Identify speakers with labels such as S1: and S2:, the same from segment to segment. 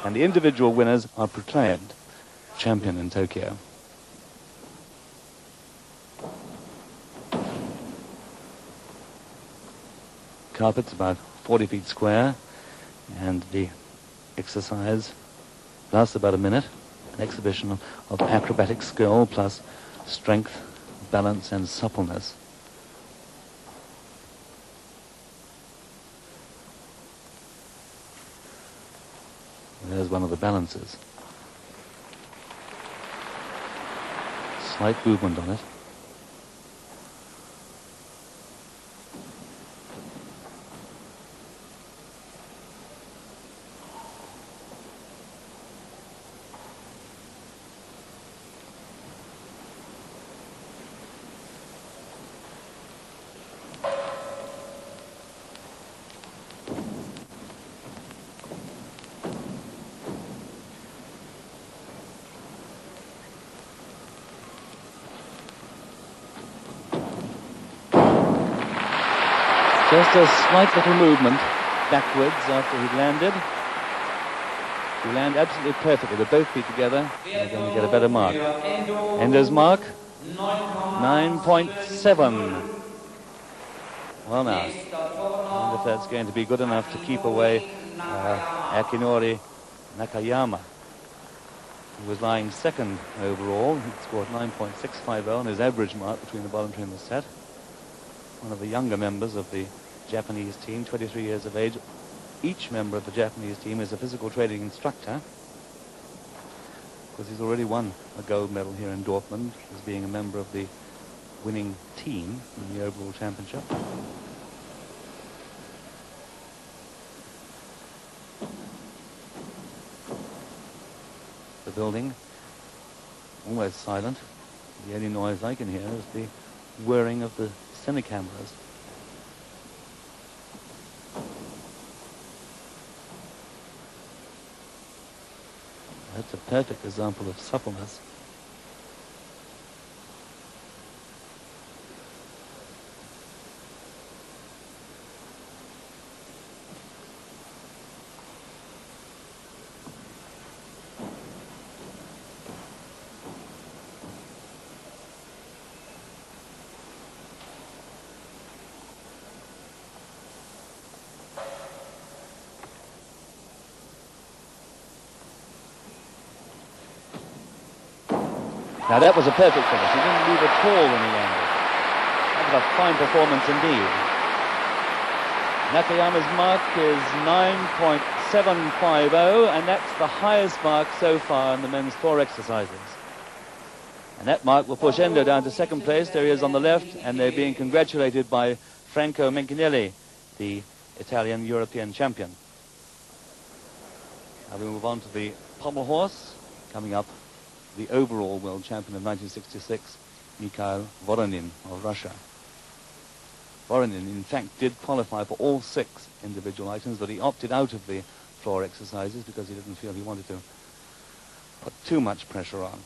S1: And the individual winners are proclaimed champion in Tokyo. Carpet's about 40 feet square, and the exercise lasts about a minute. An exhibition of acrobatic skill plus strength, balance, and suppleness. There's one of the balances. Slight movement on it. Just a slight little movement backwards after he'd landed. He landed absolutely perfectly with both feet together. They're going to get a better mark. Endo's mark, 9.7. Well now, I wonder if that's going to be good enough to keep away Akinori Nakayama, who was lying second overall. He scored 9.650 on his average mark between the voluntary and the set. One of the younger members of the Japanese team, 23 years of age. Each member of the Japanese team is a physical training instructor, because he's already won a gold medal here in Dortmund as being a member of the winning team in the overall championship. The building almost silent. The only noise I can hear is the whirring of the cinecameras. That's a perfect example of suppleness. Now that was a perfect finish. He didn't move at all when he landed. That was a fine performance indeed. Nakayama's mark is 9.750, and that's the highest mark so far in the men's floor exercises. And that mark will push Endo down to second place. There he is on the left, and they're being congratulated by Franco Menchinelli, the Italian European champion. Now we move on to the Pommel Horse. Coming up, the overall world champion of 1966, Mikhail Voronin of Russia. Voronin, in fact, did qualify for all 6 individual items, but he opted out of the floor exercises because he didn't feel he wanted to put too much pressure on.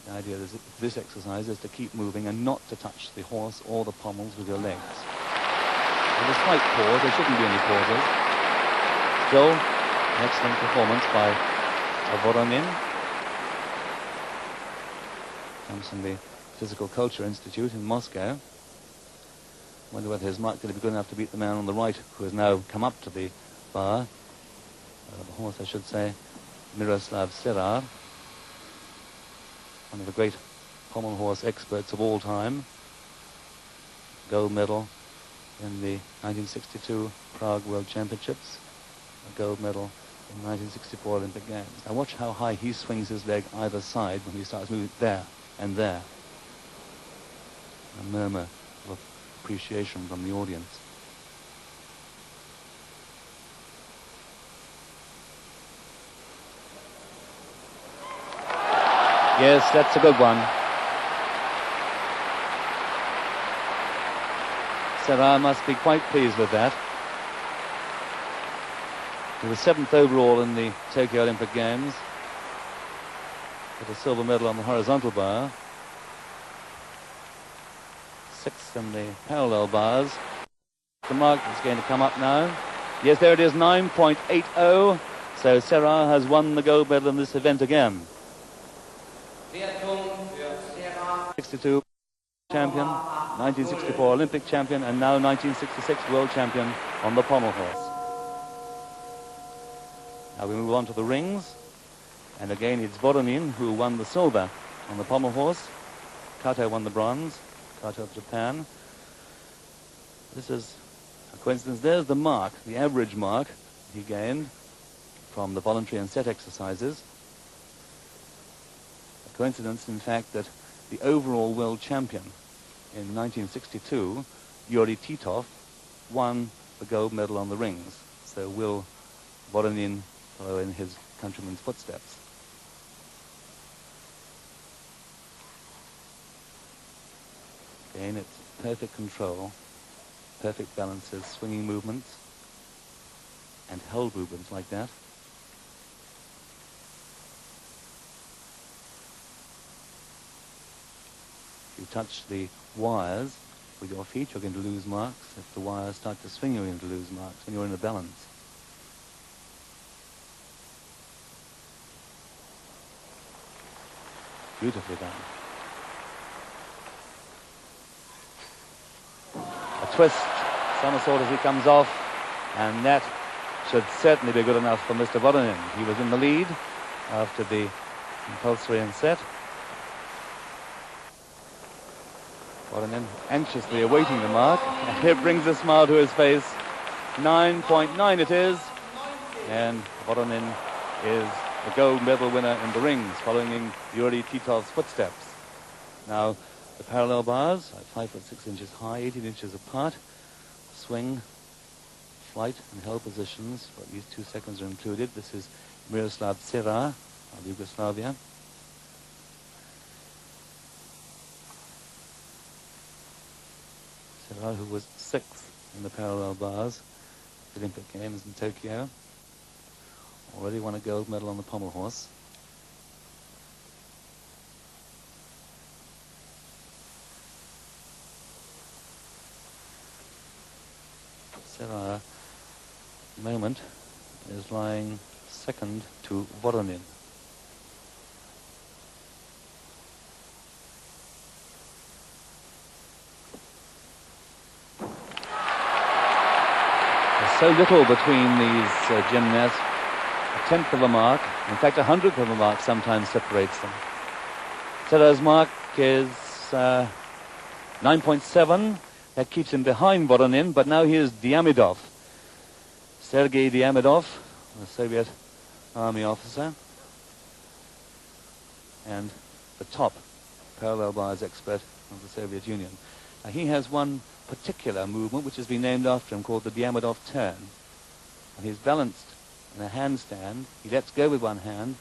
S1: The idea is that this exercise is to keep moving and not to touch the horse or the pommels with your legs. With a slight pause, there shouldn't be any pauses. Still, excellent performance by Voronin. Comes from the Physical Culture Institute in Moscow. Wonder whether his mark going to be good enough to beat the man on the right, who has now come up to the bar. The horse, I should say, Miroslav Cerar. One of the great pommel horse experts of all time. Gold medal in the 1962 Prague World Championships. A gold medal in 1964 Olympic Games. Now watch how high he swings his leg either side when he starts moving there and there. A murmur of appreciation from the audience. Yes, that's a good one. Cerar must be quite pleased with that. He was 7th overall in the Tokyo Olympic Games, with a silver medal on the horizontal bar. 6th in the parallel bars. The mark is going to come up now. Yes, there it is, 9.80. So Cerar has won the gold medal in this event again. 62 champion, 1964 Olympic champion, and now 1966 world champion on the Pommel Horse. Now we move on to the rings. And again, it's Voronin who won the silver on the Pommel Horse. Kato won the bronze. Kato of Japan. This is a coincidence. There's the mark, the average mark he gained from the voluntary and set exercises. A coincidence, in fact, that the overall world champion in 1962, Yuri Titov, won the gold medal on the rings. So will Voronin follow in his countryman's footsteps? Again, it's perfect control, perfect balances, swinging movements, and held movements like that. If you touch the wires with your feet, you're going to lose marks. If the wires start to swing, you're going to lose marks when you're in a balance. Beautifully done. A twist, somersault as he comes off, and that should certainly be good enough for Mr. Voronin. He was in the lead after the compulsory and set. Voronin anxiously awaiting the mark, and it brings a smile to his face. 9.9 it is, and Voronin is the gold medal winner in the rings, following in Yuri Titov's footsteps. Now, the parallel bars are 5 foot 6 inches high, 18 inches apart. Swing, flight, and held positions for at least 2 seconds are included. This is Miroslav Cerar of Yugoslavia. Cerar, who was 6th in the parallel bars, the Olympic Games in Tokyo, already won a gold medal on the Pommel Horse. Cerar, at the moment, is lying second to Voronin. There's so little between these gymnasts. A tenth of a mark, in fact a hundredth of a mark sometimes separates them. Cerar's mark is 9.7. That keeps him behind Voronin, but now here's Diomidov. Sergei Diomidov, a Soviet army officer, and the top parallel bars expert of the Soviet Union. Now, he has one particular movement which has been named after him called the Diomidov turn. And he's balanced in a handstand. He lets go with one hand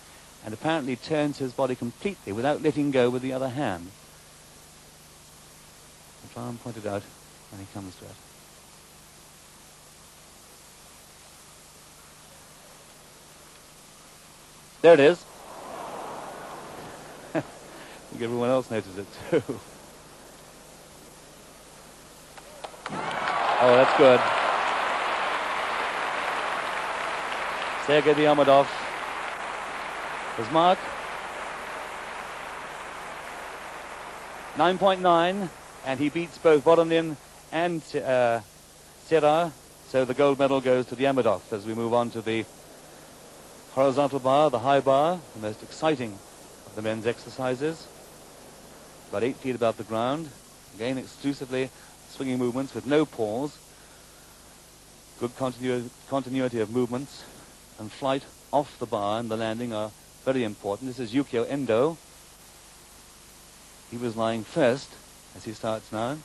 S1: and apparently turns his body completely without letting go with the other hand. I'll try and point it out when he comes to it. There it is. I think everyone else notices it too. Oh, that's good. Sergei Diomidov. His mark. 9.9, and he beats both Voronin and Cerar, so the gold medal goes to Diomidov as we move on to the horizontal bar, the high bar, the most exciting of the men's exercises. About 8 feet above the ground. Again, exclusively swinging movements with no pause. Good continuity of movements, and flight off the bar and the landing are very important. This is Yukio Endo. He was lying first as he starts now.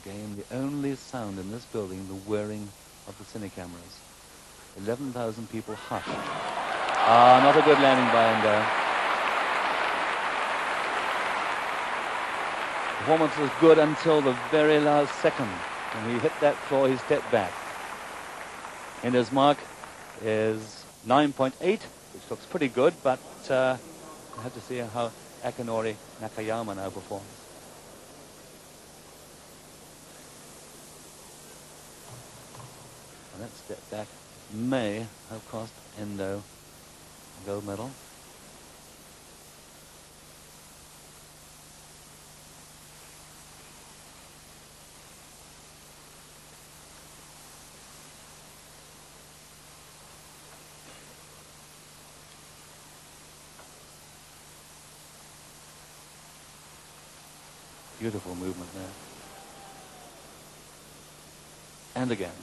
S1: Again, the only sound in this building, the whirring of the cine cameras. 11,000 people hushed. Not a good landing by Endo. Performance was good until the very last second. When he hit that floor, he stepped back. Endo's mark is 9.8, which looks pretty good, but I have to see how Akinori Nakayama now performs. And that step back may have cost Endo a gold medal. Beautiful movement there. And again.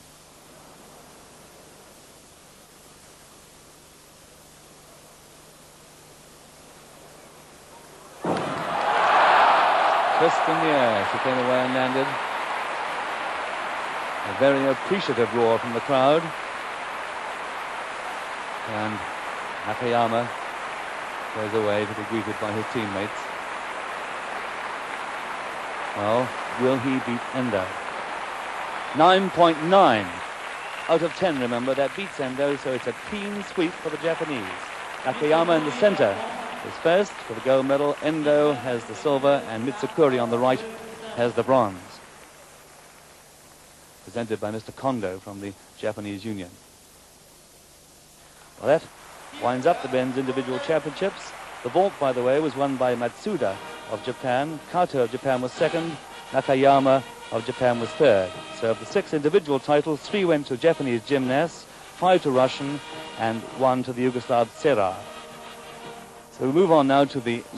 S1: Fist in the air. She came away and landed. A very appreciative roar from the crowd. And Nakayama goes away to be greeted by his teammates. Well, will he beat Endo? 9.9 out of 10, remember. That beats Endo, so it's a clean sweep for the Japanese. Nakayama in the center is first for the gold medal. Endo has the silver, and Mitsukuri on the right has the bronze. Presented by Mr. Kondo from the Japanese Union. Well, that winds up the men's individual championships. The vault, by the way, was won by Matsuda of Japan. Kato of Japan was second. Nakayama of Japan was third. So of the 6 individual titles, 3 went to Japanese gymnasts, 5 to Russian, and 1 to the Yugoslav Cerar. So we move on now to the